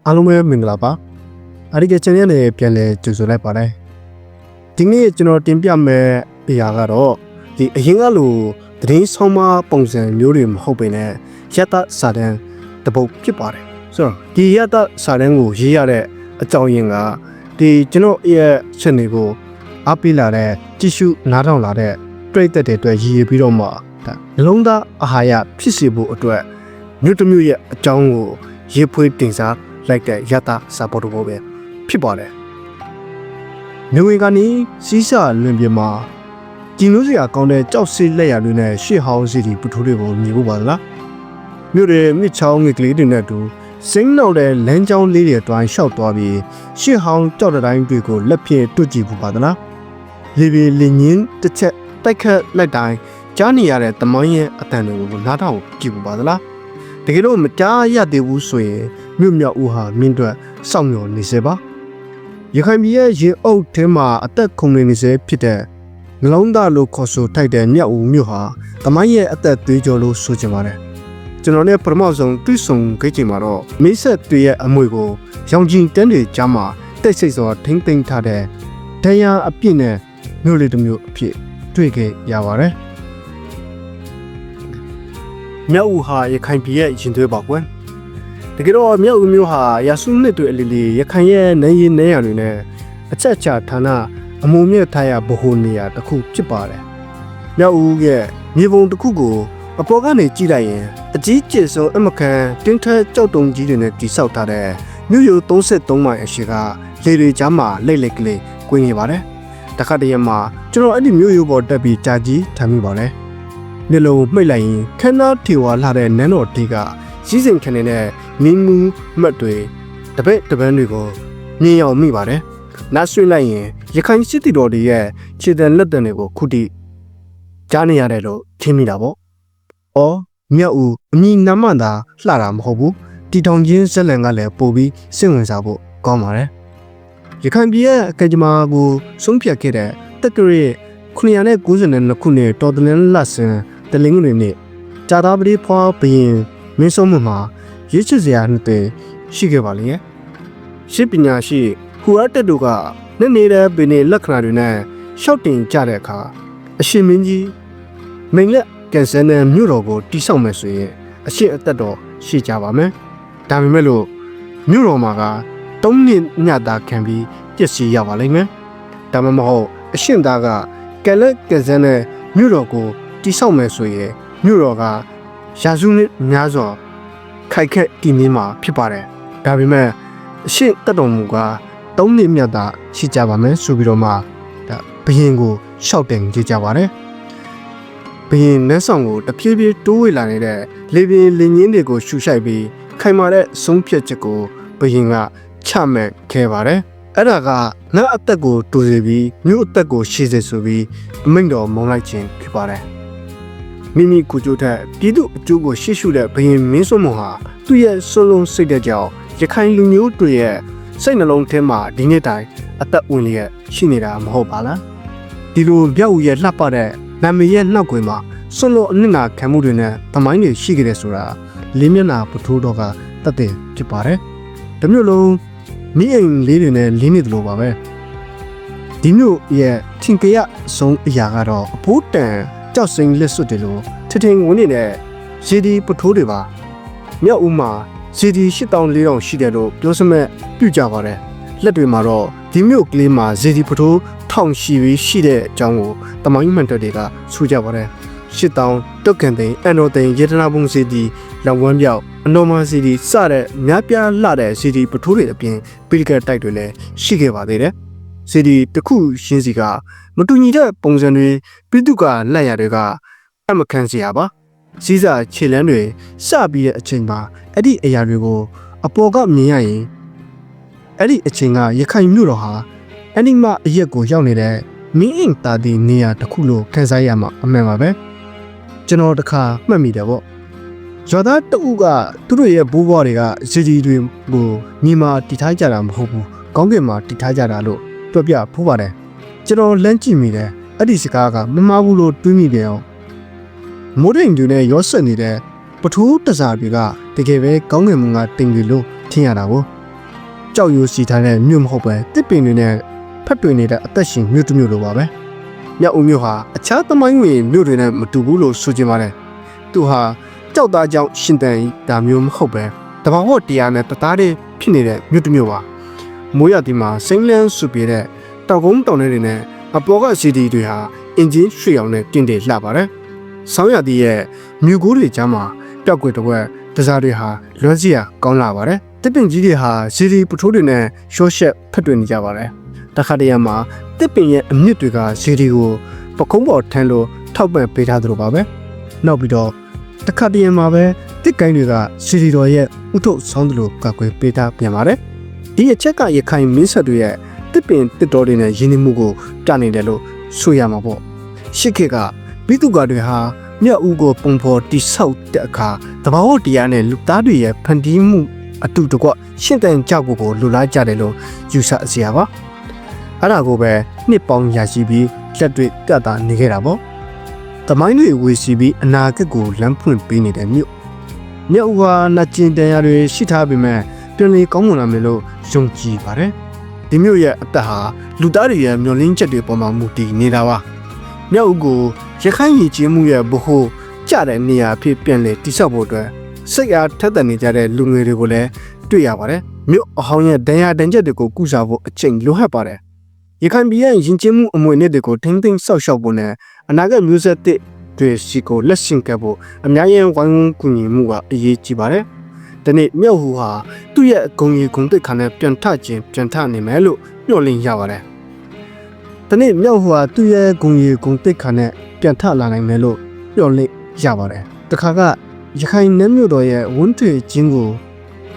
အားလုံးပဲမင်္ဂလာပါအဒီကချန်နယ်နဲ့ပြန်လဲကြိုဆိုလိုက်ပါတယ်ဒီနေ့ကျွန်တော်တင်ပြမယ့်အရာကတော့ဒီအရင်ကလိုသတင်းဆောင်မပုံစံမျိုးတွေမဟုတ်ပေနဲ့ရတစာတန်းတပုတ်ဖြစ်ပါတယ်ဆိုတော့ဒီရတစာတန်းကိုရေးရတဲ့အကြောင်းရင်းကဒီကျွန်တော်ရဲ့ channel ကိုအားပေးလာတဲ့ကြည့်ရှုနားထောင်လာတဲ့ပရိသတ်တွေအတွက်ရည်ပြီးတော့မှဒါနှလုံးသားအာဟာရဖြစ်စေဖို့အတွက်မြို့တစ်မြို့ရဲ့အကြောင်းကိုရေးဖွေးတင်စားလိုက်တဲ့ရတစာပေါ်တော်ပဲဖြစ်ပါတယ်မြို့ဝင်ကနေစီးစာလွင်ပြမှာကြည်မျိုးစရာကောင်းတဲ့ကြောက်စိလက်ရတွေနဲ့ရှေ့ဟောင်းစီတီပထိုးတွေကိုမြင်ဖို့ပါလားမြို့ရဲ့မြစ်ချောင်းငယ်ကလေးတွေနဲ့တူစိမ့်နောက်တဲ့လမ်းကြောင်းလေးတွေတွိုင်းလျှောက်သွားပြီးရှေ့ဟောင်းကြောက်တဲ့တိုင်းတွေကိုလက်ဖြင့်တွတ်ကြည့်ဖို့ပါလားလေပင်လင်းရင်တစ်ချက်တိုက်ခတ်လိုက်တိုင်းကြားနေရတဲ့တမိုင်းရဲ့အတန်တွေကိုနားထောင်ကြည့်ဖို့ပါလားတကယ်လို့မကြားရသေးဘူးဆိုရင်မြို့မြောက်ဦးဟာမြင့်တွက်စောင့်မျှော်နေစေပါရခိုင်ပြည်ရဲ့ရင်အုပ်ထဲမှာအသက်ခုန်နေစေဖြစ်တဲ့နှလုံးသားလို့ခေါ်ဆိုထိုက်တဲ့မြောက်ဦးမြို့ဟာတမိုင်းရဲ့အသက်သွေးကြောလို့ဆိုချင်ပါတယ်ကျွန်တော်နဲ့ပထမဆုံးတွေ့ဆုံခဲ့ချိန်မှာတော့မိတ်ဆက်တွေရဲ့အမွေကိုရောင်ကျင်တန်းတွေကြားမှာတိတ်ဆိတ်စွာထိမ့်သိမ်းထားတဲ့တရားအပြည့်နဲ့မြို့လေးတစ်မြို့အဖြစ်တွေ့ခဲ့ရပါတယ်မြောက်ဦးဟာရခိုင်ပြည်ရဲ့ရင်သွေးပါကွယ်တကယ်တော့မြောက်ဦးမြို့ဟာရာစုနှစ်တွေအလီလီရခိုင်ရဲ့နေရင်းနေရတွေနဲ့အချက်ချဌာနအမုံမြင့်ထားရဗဟိုနေရာတစ်ခုဖြစ်ပါတယ်မြောက်ဦးရဲ့မြေပုံတစ်ခုကိုအပေါ်ကနေကြည့်လိုက်ရင်အကြီးကျယ်ဆုံးအမကန်တင်းထက်ကြောက်တုံကြီးတွေနဲ့တိဆောက်ထားတဲ့မြို့ရိုး33မိုင်အရှိကလေတွေကြားမှာလိတ်လိတ်ကလေးကွင်းနေပါတယ်တခါတည်းမှာကျွန်တော်အဲ့ဒီမြို့ရိုးပေါ်တက်ပြီးကြာကြီးထိုင်မိပါတယ်မျက်လုံးမှိတ်လိုက်ရင်ခန်းသားထေဝါလာတဲ့နန်းတော်တီးကစီးစိမ်ခနဲ့မင်းမူမှတ်တွေတပည့်တပန်းတွေကိုမြင်ရောက်မိပါတယ်။နားဆွေးလိုက်ရင်ရခိုင်စစ်တီတော်တွေရဲ့ခြေတံလက်တံတွေကိုခုထိကြားနေရတယ်လို့ထင်မိတာပေါ့။အော်မြောက်ဦးအမည်နာမသာလှတာမဟုတ်ဘူး။တီတောင်ချင်းဇက်လန်ကလည်းပို့ပြီးစိတ်ဝင်စားဖို့ကောင်းပါတယ်။ရခိုင်ပြည်ရဲ့အကကြမ္မာကိုဆုံးဖြတ်ခဲ့တဲ့တက္ကရာ992ခုနှစ်တော်တလင်းလဆန်တလင်းတွေနဲ့ဂျာတာပတိဖွာဘရင်မင်းဆုံးမှုမှာရွေးချယ်စရာနှစ်တွေရှိခဲ့ပါလေ။ရှစ်ပညာရှိဟူအတက်တို့ကနှစ်နေတဲ့ပင်နေလက္ခဏာတွေနဲ့ရှောက်တင်ကြတဲ့အခါအရှင်မင်းကြီးမိန်လက်ကန်ဆယ်နဲ့မြို့တော်ကိုတိဆောက်မယ်ဆိုရင်အရှင်အသက်တော်ရှိကြပါမယ်။ဒါပေမဲ့လို့မြို့တော်မှာက3နှစ်ညတာခံပြီးပြည့်စည်ရပါလိမ့်မယ်။ဒါမှမဟုတ်အရှင်သားကကန်လက်ကန်ဆယ်နဲ့မြို့တော်ကိုတိဆောက်မယ်ဆိုရင်မြို့တော်ကရာစုနှစ်များစွာခိုက်ခက်တည်မြဲမှာဖြစ်ပါတယ်။ဒါပေမဲ့အရှိတက်တော်မူက3နှစ်မြတ်သာရှိကြပါမယ်ဆိုပြီးတော့မှဒါဘယင်ကိုရှောက်တင်ကြပါတယ်။ဘယင်နန်းဆောင်ကိုတဖြည်းဖြည်းတိုးဝေလာနေတဲ့လေပင်လင်းရင်းတွေကိုရှူရှိုက်ပြီးခိုင်မာတဲ့ဆုံးဖြတ်ချက်ကိုဘယင်ကချမှတ်ခဲ့ပါတယ်။အဲ့ဒါကငါအသက်ကိုတူစီပြီးမြို့အသက်ကိုရှည်စေဆိုပြီးအမိန့်တော်မုံလိုက်ခြင်းဖြစ်ပါတယ်။မိမိကိုကြိုးထက်ပြည်သူအကျိုးကိုရှေ့ရှုတဲ့ဘယင်မင်းစွန်းမဟာသူ့ရဲ့စွန့်လုံးစိတ်တဲ့ကြောင့်ရခိုင်လူမျိုးတွေရဲ့စိတ်နှလုံးထဲမှာဒီနေ့တိုင်အသက်ဝင်လျက်ရှိနေတာမဟုတ်ပါလားဒီလိုမြောက်ဦးရဲ့လှပတဲ့နာမည်ရဲ့နှောက်ကွယ်မှာစွန့်လုံးအနစ်နာခံမှုတွေနဲ့သမိုင်းတွေရှိကြတယ်ဆိုတာလေးမျက်နှာပထိုးတော့ကတတ်တယ်ဖြစ်ပါတယ်ဒီမျိုးလုံးမိအိမ်လေးတွေနဲ့လင်းနေတယ်လို့ပါပဲဒီမျိုးရဲ့ထင်ကြရဆုံးအရာကတော့အဖိုးတန်ကြောက်စိမ်လက်စွပ်တယ်လို့ထထင်ဝင်နေတဲ့ရေဒီပထိုးတွေပါမြောက်ဦးမှာရေဒီ8400ရှိတယ်လို့ပြောစမဲ့ပြုကြပါတယ်လက်တွေမှာတော့ဒီမြို့ကလေးမှာရေဒီပထိုး1000ရှိပြီးရှိတဲ့အကြောင်းကိုတမိုင်းမှန်တော်တွေကဆိုကြပါတယ်8000တုတ်ကန်သိန်းအန်တော်သိန်းရေတနာပုံစီဒီလောင်ဝမ်းပြောက်အနော်မာစီဒီစတဲ့များပြားလှတဲ့စီဒီပထိုးတွေအပြင်ပီလီကတိုက်တွေလည်းရှိခဲ့ပါသေးတယ်စီဒီတစ်ခုရှင်းစီကမတူညီတဲ့ပုံစံတွေပြည်သူကလက်ရတွေကအမခံစရာပါစီးစာခြေလန်းတွေစပြီးတဲ့အချိန်မှာအဲ့ဒီအရာတွေကိုအပေါ်ကမြင်ရရင်အဲ့ဒီအချိန်ကရခိုင်မြို့တော်ဟာအနိမအရက်ကိုရောက်နေတဲ့မင်းအင်တာဒီနေရာတစ်ခုလို့ခန်းစားရမှာအမှန်ပါပဲကျွန်တော်တခါမှတ်မိတယ်ပေါ့ရွာသားတအုပ်ကသူတို့ရဲ့ဘိုးဘွားတွေကစီဒီတွေကိုညီမတီထားကြတာမဟုတ်ဘူးကောင်းကင်မှာတီထားကြတာလို့ပြောပြဖိုးပါတယ်ကျွန်တော်လမ်းကြည့်မိတယ်အဲ့ဒီစကားကမမှားဘူးလို့တွေးမိတယ်အောင်မိုးတိမ်တွေနဲ့ရောဆက်နေတဲ့ပထိုးတစားတွေကတကယ်ပဲကောင်းကင်မွန်ကတင်ပြီလို့ထင်ရတာကို ကြောက်ရွံ့စီထားတဲ့မြို့မဟုတ်ပဲတစ်ပင်တွေနဲ့ဖက်တွင်နေတဲ့အသက်ရှင်မြို့တစ်မြို့လိုပါပဲမြောက်ဦးမြို့ဟာအခြားသမိုင်းဝင်မြို့တွေနဲ့မတူဘူးလို့ဆိုချင်ပါတယ်သူဟာကြောက်သားကြောင့်ရှင်တန်ဒါမျိုးမဟုတ်ပဲတဘာဝတရားနဲ့တသားတည်းဖြစ်နေတဲ့မြို့တစ်မြို့ပါမိုးရသည်မှာစိမ့်လန်းဆူပြေတဲ့တောက်ကုန်းတောင်တွေနဲ့အပေါ်ကစီဒီတွေဟာအင်ဂျင်ရွှေအောင်နဲ့တင်တယ်လှပါတယ်ဆောင်းရသည်ရဲ့မြူကိုးတွေကြားမှာပျောက်ကွယ်တော့တစားတွေဟာလွမ်းစီရကောင်းလာပါတယ်တစ်ပင်ကြီးတွေဟာစီဒီပထိုးတွေနဲ့ရှော့ရှက်ဖက်တွင်နေကြပါတယ်တခါတရံမှာတစ်ပင်ရဲ့အမြင့်တွေကစီဒီကိုပခုံးပေါ်ထမ်းလို့ထောက်ပံ့ပေးထားသလိုပါပဲနောက်ပြီးတော့တခါတရံမှာပဲတစ်ကိုင်းတွေကစီဒီတော်ရဲ့ဥထုပ်ဆောင်းသလိုကာကွယ်ပေးထားပြန်ပါတယ်ဒီအချက်ကရခိုင်မင်းဆက်တွေရဲ့တစ်ပင်တစ်တော်တွေနဲ့ရင်းနှီးမှုကိုပြနေတယ်လို့ဆိုရမှာပေါ့ရှစ်ခေတ်ကမိသူကတွေဟာမြောက်ဦးကိုပုံဖော်တိဆောက်တဲ့အခါတဘာဝတရားနဲ့လူသားတွေရဲ့ဖန်တီးမှုအတူတကွရှင်းတန်ကြောက်ကိုလူလားကြတယ်လို့ယူဆစရာပါအဲ့ဒါကိုပဲနှစ်ပေါင်းရာရှိပြီးလက်တွေ့ပြတာနေခဲ့တာပေါ့တမိုင်းတွေဝေစီပြီးအနာဂတ်ကိုလမ်းဖွင့်ပေးနေတဲ့မြို့မြောက်ဦးဟာနှကျင်တရားတွေရှိထားပေမဲ့ပြန်လည်ကောင်းမွန်လာမယ်လို့ယုံကြည်ပါတယ်ဒီမြို့ရဲ့အသက်ဟာလူသားတွေရဲ့မျှော်လင့်ချက်တွေပေါ်မှာမူတည်နေတာပါမြောက်ဦးကိုရခိုင်ရည်ကြီးမှုရဲ့ဘို့ကျတဲ့နေရာဖြစ်ပြန်လေတိဆောက်ဖို့အတွက်စိတ်အားထက်သန်နေကြတဲ့လူငယ်တွေကိုလည်းတွေ့ရပါတယ်မြို့အဟောင်းရဲ့ဒဏ်ရာဒဏ်ချက်တွေကိုကုစားဖို့အချိန်လိုအပ်ပါတယ်ရခိုင်ပြည်ရဲ့ယဉ်ကျေးမှုအမွေအနှစ်တွေကိုထိမ့်သိမ်းဆောက်ရှောက်ဖို့နဲ့အနာဂတ်မျိုးဆက်သစ်တွေစီကိုလက်ဆင့်ကပ်ဖို့အများကြီးဝိုင်းဝန်းကူညီမှုကအရေးကြီးပါတယ်ဒီနေ့မြောက်ဟူဟာသူ့ရဲ့ဂုံရီဂုံတိတ်ခါနဲ့ပြန်ထခြင်းပြန်ထနေမယ်လို့မျှော်လင့်ရပါတယ်ဒီနေ့မြောက်ဟူဟာသူ့ရဲ့ဂုံရီဂုံတိတ်ခါနဲ့ပြန်ထလာနိုင်မယ်လို့မျှော်လင့်ရပါတယ်တခါကရခိုင်နန်းမြို့တော်ရဲ့ဝန်းထွေခြင်းကို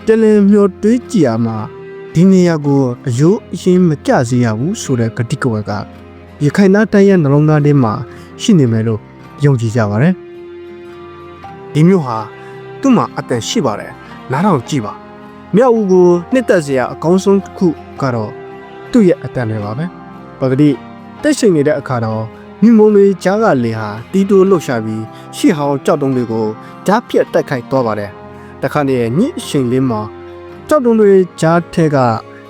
တလင်မျှော်တွေးကြည့်ရမှာဒီနေရာကိုအယိုးအရင်မကြစေရဘူးဆိုတဲ့ကတိကဝတ်ကရခိုင်သားတိုင်းရဲ့နှလုံးသားထဲမှာရှိနေမယ်လို့ယုံကြည်ကြပါတယ်ဒီမြို့ဟာသူ့မှာအတန်ရှိပါတယ်နားထောင်ကြည့်ပါမြောက်ဦးကိုနှစ်သက်စရာအကောင်းဆုံးတစ်ခုကတော့သူ့ရဲ့အတန်တွေပါပဲပဂတိတက်ရှိနေတဲ့အခါတော့မြမုံတွေကြားကလေဟာတီးတိုးလှုပ်ရှားပြီးရှေ့ဟောင်းကြောက်တုံးတွေကိုဓာတ်ပြက်တိုက်ခိုက်သွားပါတယ်တခါနေညစ်အချိန်လေးမှာကြောက်တုံးတွေကြားထဲက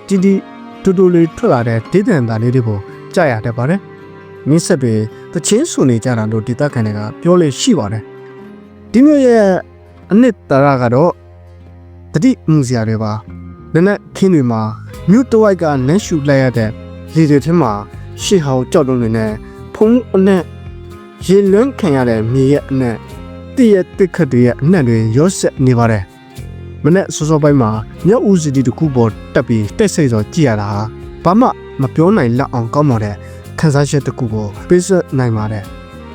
တီတီတူတူလေးထွက်လာတဲ့ဒေသန်သားလေးတွေကိုကြားရတတ်ပါတယ်မင်းဆက်တွေတချင်းဆူနေကြတာလို့ဒေသခံတွေကပြောလို့ရှိပါတယ်ဒီမျိုးရဲ့အနှစ်သာရကတော့တတိမှုစရာတွေပါနက်ခင်းတွေမှာမြို့တဝိုက်ကနန်းရှူလိုက်ရတဲ့လေတွေထဲမှာရှေ့ဟောင်းကြောက်တုံးတွေနဲ့ဖုံးအနက်ရေလွန်းခံရတဲ့မြေရဲ့အနက်တည့်ရဲ့တစ်ခတ်တွေရဲ့အနက်တွေရောဆက်နေပါတယ်မနေ့စောစောပိုင်းမှာမြောက်ဦးစီတီတစ်ခုပေါ်တက်ပြီးတက်ဆိတ်စောကြည့်ရတာဟာဘာမှမပြောနိုင်လောက်အောင်ကောင်းမွန်တဲ့ခန်းစားချက်တစ်ခုကိုပေးဆက်နိုင်ပါတယ်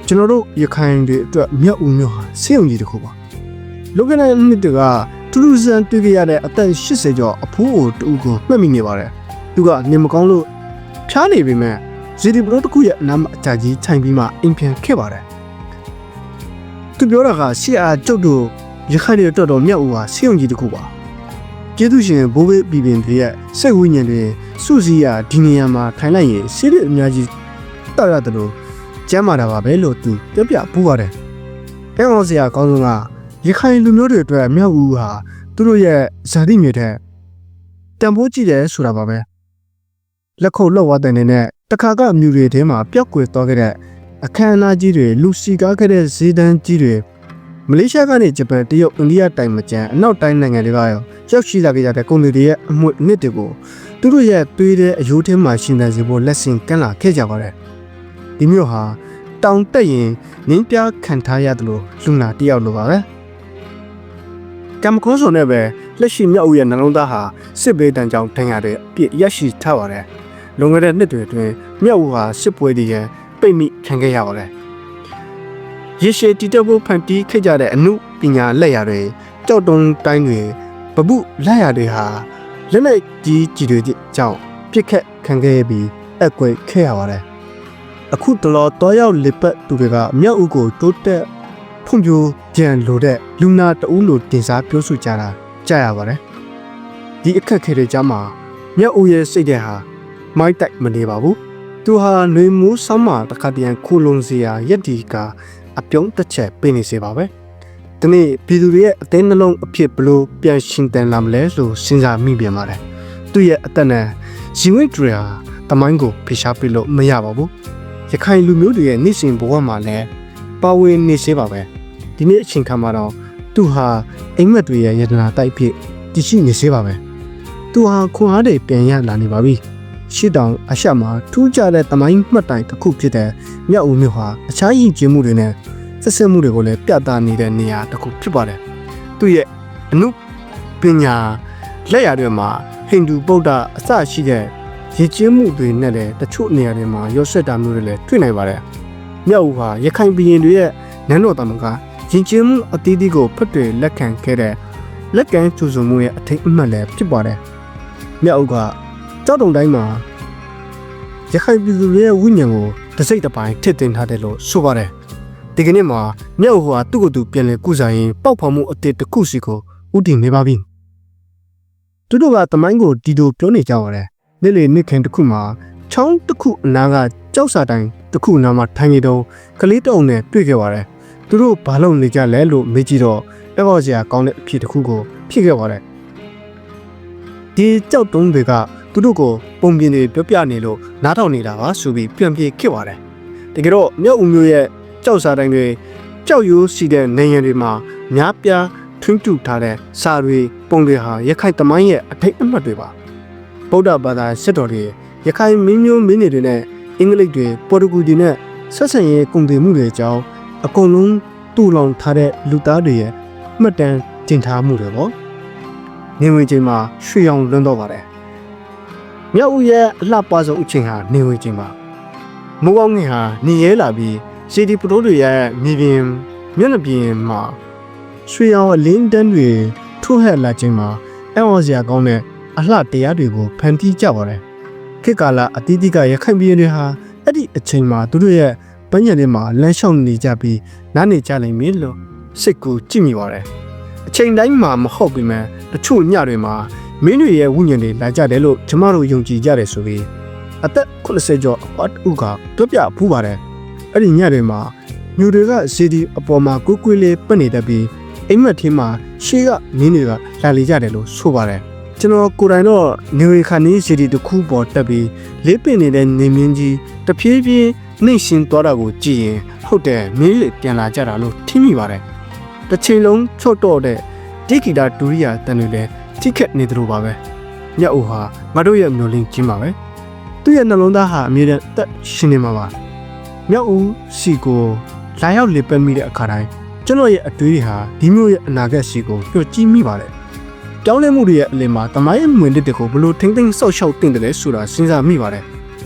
ကျွန်တော်တို့ရခိုင်တွေအတွက်မြောက်ဦးမြို့ဟာစေုံကြီးတစ်ခုပါလောကနဲ့နှစ်တကထူးထူးဆန်းတွေ့ကြရတဲ့အသက်80ကျော်အဖိုးအိုတူကိုမှတ်မိနေပါတယ်သူကနေမကောင်းလို့ဖျားနေပေမဲ့ဇီဒီဘရိုတစ်ခုရဲ့အနားမှာအကြကြီးထိုင်ပြီးမှအိမ်ပြန်ခဲ့ပါတယ်သူပြောတာကရှေ့အားကျုပ်တို့ရခိုင်တွေတော်တော်မြောက်ဦးဟာစေုံကြီးတစ်ခုပါကျေးဇူးရှင်ဘိုးဘေးပြည်ပင်တွေရဲ့စိတ်ဝိညာဉ်တွေစုစည်းရဒီနေရာမှာထိုင်လိုက်ရင်စိတ်အများကြီးတောက်ရတယ်လို့ကျမ်းမာတာပါပဲလို့သူပြောပြပူပါတယ်အဲအောင်စရာအကောင်းဆုံးကရခိုင်လူမျိုးတွေအတွက်မြောက်ဦးဟာသူတို့ရဲ့ဇာတိမြေတဲ့တန်ဖိုးကြည့်တယ်ဆိုတာပါပဲလက်ခုပ်လောက်ဝတဲ့နေနဲ့တခါကမြူတွေထဲမှာပျောက်ကွယ်သွားခဲ့တဲ့အခမ်းအနားကြီးတွေလူစီကားခဲ့တဲ့ဈေးတန်းကြီးတွေမလေးရှားကနေဂျပန်တရုတ်အိန္ဒိယတိုင်မကျန်အနောက်တိုင်းနိုင်ငံတွေကရောရောက်ရှိလာကြတဲ့ကုန်တွေရဲ့အမွေအနှစ်တွေကိုသူတို့ရဲ့သွေးတဲ့အယိုးထဲမှာရှင်သန်စေဖို့လက်ဆင့်ကမ်းလာခဲ့ကြပါတယ်ဒီမျိုးဟာတောင်တက်ရင်နင်းပြခံထားရတယ်လို့လူနာတယောက်လိုပါပဲကံမကွန်းစုံနဲ့ပဲလက်ရှိမြောက်ဦးရဲ့နှလုံးသားဟာစစ်ဘေးတန်ကြောင်ထင်ရတဲ့အပြည့်ရရှိထားပါတယ်လွန်ခဲ့တဲ့နှစ်တွေအတွင်းမြောက်ဦးဟာစစ်ပွဲတွေရဲ့ပိတ်မိခံခဲ့ရပါတယ်ရေရှည်တည်တတ်ဖို့ဖန်တီးခဲ့ကြတဲ့အမှုပညာလက်ရာတွေကြောက်တုံးတိုင်းတွေပပုလက်ရာတွေဟာလက်နဲ့ကြီးတွေကြောင့်ပြစ်ခတ်ခံခဲ့ပြီးအကွယ်ခဲ့ရပါတယ်အခုတလောတော့ရောက်လစ်ပတ်သူတွေကမြောက်ဦးကိုတိုးတက်ဖွံ့ဖြိုးကြံလိုတဲ့လူနာတအူးလိုတင်စားပြောဆိုကြတာကြားရပါတယ်ဒီအခက်ခဲတွေကြားမှာမြောက်ဦးရဲ့စိတ်ထဲဟာမိုက်တိုက်မနေပါဘူးသူဟာຫນွေမိုးဆောင်းမှာတခါတည်းခိုးလုံးစရာရက်ဒီကအပြုံးတစ်ချက်ပေးနေစေပါပဲဒီနေ့ပြည်သူတွေရဲ့အသေးနှလုံးအဖြစ်ဘလို့ပြန်ရှင်တန်လာမလဲလို့စဉ်းစားမိပြန်ပါတယ် သူ့ရဲ့အသက်နဲ့ဇီဝတွေဟာတမိုင်းကိုဖိရှားပြလို့မရပါဘူးရခိုင်လူမျိုးတွေရဲ့နေ့စဉ်ဘဝမှာလည်းပါဝင်နေစေပါပဲဒီနေ့အချိန်ခါမှာတော့သူဟာအိမ်မက်တွေရဲ့ယတနာတိုက်ဖြစ်တည်ရှိနေစေပါပဲသူဟာခွန်အားတွေပြန်ရလာနေပါပြီရှစ်တောင်အရှက်မှာထူးခြားတဲ့တမိုင်းမှတ်တိုင်တစ်ခုဖြစ်တဲ့မြောက်ဦးမြို့ဟာအခြားယဉ်ကျေးမှုတွေနဲ့ဆက်ဆက်မှုတွေကိုလည်းပြသနေတဲ့နေရာတစ်ခုဖြစ်ပါတယ်သူရဲ့အနုပညာလက်ရာတွေမှာဟိန္ဒူဗုဒ္ဓအစရှိတဲ့ရည်ကျင်းမှုတွေနဲ့လည်းတချို့နေရာတွေမှာရောဆက်တာမျိုးတွေလည်းတွေ့နိုင်ပါတယ်မြောက်ဦးဟာရခိုင်ပြည်နယ်တွေရဲ့နန်းတော်တမကယဉ်ကျေးမှုအသီးသီးကိုဖတ်တွေလက်ခံခဲ့တဲ့လက်ကမ်းကျူစုံမှုရဲ့အထိတ်အမှတ်လည်းဖြစ်ပါတယ်မြောက်ဦးကကြောက်တုံတိုင်းမှာရခိုင်ပြည်သူတွေရဲ့ဝိညာဉ်ကိုတစိမ့်တစ်ပိုင်းထည့်သွင်းထားတယ်လို့ဆိုပါတယ်ဒီကနေ့မှာမြောက်ဦးဟာသူ့ကိုယ်သူပြန်လည်ကုစားရင်ပေါက်ဖော်မှုအသစ်တစ်ခုစီကိုဥတည်နေပါပြီသူတို့ကတမိုင်းကိုဒီလိုပြောနေကြပါတယ်နေ့လေနေ့ခင်တစ်ခုမှာချောင်းတစ်ခုအနားကကြောက်စာတိုင်တစ်ခုနားမှာထိုင်နေတော့ကလေးတုံနဲ့တွေ့ခဲ့ပါတယ်သူတို့ဘာလို့နေကြလဲလို့မေးကြည့်တော့အဲ့ပေါ်စရာကောင်းတဲ့အဖြစ်တစ်ခုကိုဖြစ်ခဲ့ပါတယ်ဒီကြောက်တုံးတွေကသူတို့ကိုပုံပြင်တွေပြောပြနေလို့နားထောင်နေတာပါဆိုပြီးပြန်ပြေခဲ့ပါတယ်တကယ်တော့မြောက်ဦးမျိုးရဲ့ကြောက်စာတိုင်တွေကြောက်ရိုးစီတဲ့နေရံတွေမှာများပြားထွန်းတူထားတဲ့စာတွေပုံတွေဟာရခိုင်တမိုင်းရဲ့အထိတ်အမှတ်တွေပါဗုဒ္ဓဘာသာစစ်တော်တွေရခိုင်မင်းမျိုးမင်းတွေနဲ့အင်္ဂလိပ်တွေပေါ်တူဂီတွေနဲ့ဆက်ဆံရေးကုန်သွယ်မှုတွေအကြောင်းအကုန်လုံးတူလောင်ထားတဲ့လူသားတွေရဲ့မှတ်တမ်းတင်ထားမှုတွေပေါ့နေဝင်ချိန်မှာရွှေရောင်လွန်းတော့ပါတယ်မြောက်ဦးရဲ့အလှပဆုံးအချိန်ဟာနေဝင်ချိန်မှာမိုးကောင်းငင်ဟာနေရဲလာပြီးစီဒီပရိုတွေရဲ့မြေပြင်မျက်နှာပြင်မှာရွှေရောင်အလင်းတန်းတွေထိုးဟက်လာချိန်မှာအံ့ဩစရာကောင်းတဲ့အလှတရားတွေကိုဖန်တီးကြပါတယ်ခေတ်ကာလအသီးသီးကရခိုင်ပြည်တွေဟာအဲ့ဒီအချိန်မှာသူတို့ရဲ့ပန်းညံတွေမှာလမ်းလျှောက်နေကြပြီးနားနေကြလိမ့်မယ်လို့စိတ်ကူကြည့်မိပါတယ်အချိန်တိုင်းမှာမဟုတ်ပေမဲ့တချို့ညတွေမှာမင်းတွေရဲ့ဝိညာဉ်တွေလာကြတယ်လို့ကျမတို့ယုံကြည်ကြတယ်ဆိုပြီးအသက်80ကျော်အပတ်ဥကတွပြဖူးပါတယ်အဲ့ဒီညတွေမှာညူတွေကစီဒီအပေါ်မှာကိုကွေးလေးပတ်နေတတ်ပြီးအိမ်မက်ထင်းမှာရှေးကမင်းတွေကလာလေကြတယ်လို့ဆိုပါတယ်ကျွန်တော်ကိုယ်တိုင်တော့နေဝေခါနီးစီဒီတစ်ခုပေါ်တက်ပြီးလေးပင်နေတဲ့နေမင်းကြီးတဖြည်းဖြည်းနှိမ့်ရှင်သွားတာကိုကြည့်ရင်ဟုတ်တယ်မင်းတွေပြန်လာကြတာလို့ထင်မိပါတယ်တစ်ချိန်လုံးချော့တော့တဲ့ဒီဂီတာဒူရီယာတန်တွေလည်းထိခက်နေသလိုပါပဲမြောက်ဦးဟာငါတို့ရဲ့မျိုးလင်းချင်းပါပဲသူ့ရဲ့နှလုံးသားဟာအမြဲတမ်းတက်ရှင်နေမှာပါမြောက်ဦးစီကိုလာရောက်လေပတ်မိတဲ့အခါတိုင်းကျွန်တော်ရဲ့အတွေးတွေဟာဒီမျိုးရဲ့အနာဂတ်စီကိုပျော်ကြည့်မိပါတယ်ပြောင်းလဲမှုတွေရဲ့အလင်းမှာတမိုင်းမွေတစ်တွေကိုဘလို့ထိမ့်သိမ့်ဆော့ရှောက်တင်တယ်လဲဆိုတာစဉ်းစားမိပါတယ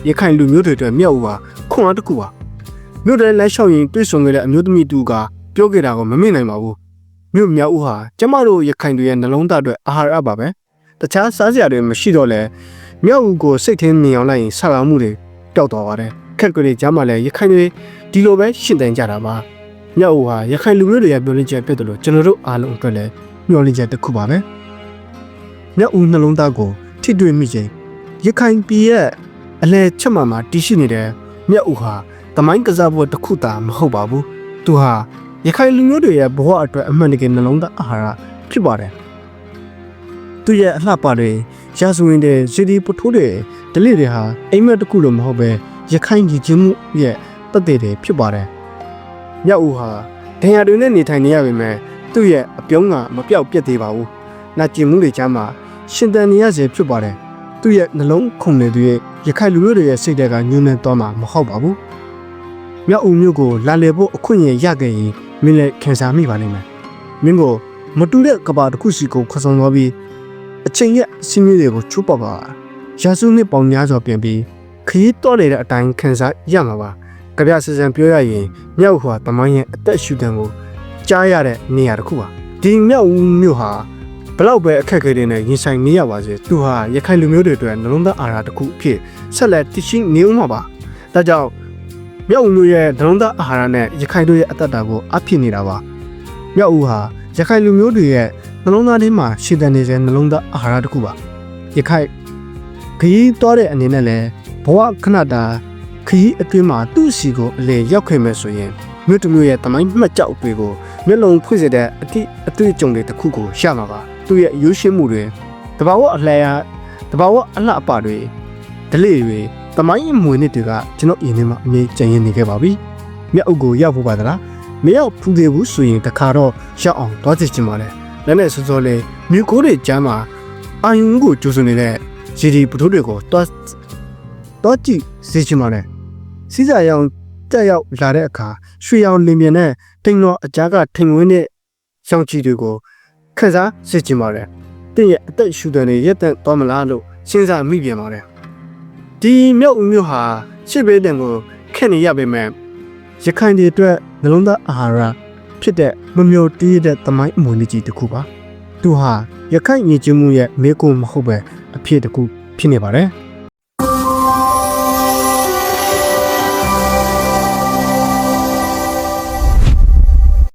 ်ရခိုင်လူမျိုးတွေအတွက်မြောက်ဦးဟာခွန်အားတစ်ခုပါမြို့တိုင်းလမ်းလျှောက်ရင်တွေ့ဆုံခဲ့တဲ့အမျိုးသမီးတူကပြောခဲ့တာကိုမမေ့နိုင်ပါဘူးမြို့မြောက်ဦးဟာကျမတို့ရခိုင်တွေရဲ့နှလုံးသားအတွက်အာဟာရပါပဲတခြားစားစရာတွေမရှိတော့လဲမြောက်ဦးကိုစိတ်ထင်းမြင်အောင်လိုက်ရင်ဆာလာမှုတွေပျောက်သွားပါတယ်ခက်ကြွေကြားမှာလည်းရခိုင်တွေဒီလိုပဲရှင်းတန်ကြတာပါမြောက်ဦးဟာရခိုင်လူမျိုးတွေရဲ့ပြောလင်းချက်ဖြစ်တယ်လို့ကျွန်တော်တို့အားလုံးအတွက်လည်းမျှော်လင့်ချက်တစ်ခုပါပဲမြောက်ဦးနှလုံးသားကိုထိတွေ့မိချိန်ရခိုင်ပြည်ရဲ့အလဲချက်မှန်မှာတည်ရှိနေတဲ့မြောက်ဦးဟာတမိုင်းကစားပွဲတစ်ခုသာမဟုတ်ပါဘူးသူဟာရခိုင်လူမျိုးတွေရဲ့ဘဝအတွက်အမှန်တကယ်နှလုံးသားအာဟာရဖြစ်ပါတယ်သူရဲ့အလှပတွေရာဇဝင်တွေစီဒီပထိုးတွေဒလိတွေဟာအိမ်မက်တစ်ခုလိုမဟုတ်ပဲရခိုင်ကြီးချင်းမှုရဲ့တက်တဲ့တွေဖြစ်ပါတယ်မြောက်ဦးဟာဒဏ်ရာတွေနဲ့နေထိုင်နေရပေမဲ့သူ့ရဲ့အပြုံးကမပြောက်ပြတ်သေးပါဘူးနာကျင်မှုတွေကြားမှာရှင်သန်နေရစေဖြစ်ပါတယ်သူ့ရဲ့နှလုံးခုန်နေတဲ့ရခိုင်လူမျိုးတွေရဲ့စိတ်တွေကညှိုးနှံသွားမှာမဟုတ်ပါဘူးမြောက်ဦးမျိုးကိုလာလည်ဖို့အခွင့်အရေးရခဲ့ရင်မင်းလည်းခံစားမိပါလိမ့်မယ်မင်းကိုမတူတဲ့ကဘာတစ်ခုစီကိုခွဆောင်သွားပြီးအချိန်ရဲ့စီးမြစ်တွေကိုချိုးပေါက်ပါရာစုနှစ်ပေါင်းများစွာပြင်ပြီးခရီးတော်နေတဲ့အတိုင်းခံစားရမှာပါကြပြစစံပြောရရင်မြောက်ဦးဟာတမိုင်းရဲ့အသက်ရှူတံကိုကြားရတဲ့နေရာတစ်ခုပါဒီမြောက်ဦးမျိုးဟာဘလောက်ပဲအခက်အခဲတွေနဲ့ရင်ဆိုင်နေရပါစေသူဟာရခိုင်လူမျိုးတွေအတွက်နှလုံးသားအာဟာရတစ်ခုအဖြစ်ဆက်လက်တည်ရှိနေဦးမှာပါဒါကြောင့်မြောက်ဦးမျိုးရဲ့နှလုံးသားအာဟာရနဲ့ရခိုင်တို့ရဲ့အသက်တာကိုအဖြစ်နေတာပါမြောက်ဦးဟာရခိုင်လူမျိုးတွေရဲ့နှလုံးသားထဲမှာရှိတဲ့နေတဲ့နှလုံးသားအာဟာရတစ်ခုပါရခိုင်ခရီးသွားတဲ့အနေနဲ့လည်းဘဝခဏတာခရီးအတွင်းမှာသူ့စီကိုအလေရောက်ခဲ့မယ်ဆိုရင်မြို့တစ်မြို့ရဲ့တမိုင်းမှတ်ကြောက်တွေကိုမျက်လုံးဖွင့်စေတဲ့အတွေ့အကြုံတွေတစ်ခုကိုရမှာပါသူ့ရဲ့ရိုးရှင်းမှုတွေတဘာဝအလှရတ တဘာဝအလှအပတွေဒလေးတွေတမိုင်းအမွေနှစ်တွေကကျွန်တော်အင်းထဲမှာအမြင်ကျန်ရနေခဲ့ပါပြီမြောက်အုပ်ကိုရောက်ဖို့ပါသလားမရောက်ဖူးသေးဘူးဆိုရင်တခါတော့ရောက်အောင်သွားကြည့်ချင်ပါလေလည်းနဲ့စောစောလေးမြို့ကိုတွေကျမ်းမှာအာယုံကိုကျိုးစွနေတဲ့ရေဒီပထိုးတွေကိုတော့ကြည့်စေချင်ပါလေစီးစာရောင်တက်ရောက်လာတဲ့အခါရွှေရောင်လင်မြန်တဲ့တိမ်တော်အကြားကထိန်ဝင်းတဲ့ရောင်ချီတွေကိုခန်းစားစေချင်ပါလေတင့်ရဲ့အသက်ရှူတဲ့နေရက်တန့်သွားမလားလို့စဉ်းစားမိပြန်ပါတယ်ဒီမြောက်ဦးမြို့ဟာရှစ်ဘဲတန်ကိုခက်နေရပေမဲ့ရခိုင်တွေအတွက်နှလုံးသားအာဟာရဖြစ်တဲ့မမျိုးတီးတဲ့သမိုင်းအမွေကြီးတစ်ခုပါသူဟာရခိုင်ညီချင်းမှုရဲ့မေကွန်းမဟုတ်ပဲအဖြစ်တစ်ခုဖြစ်နေပါတယ်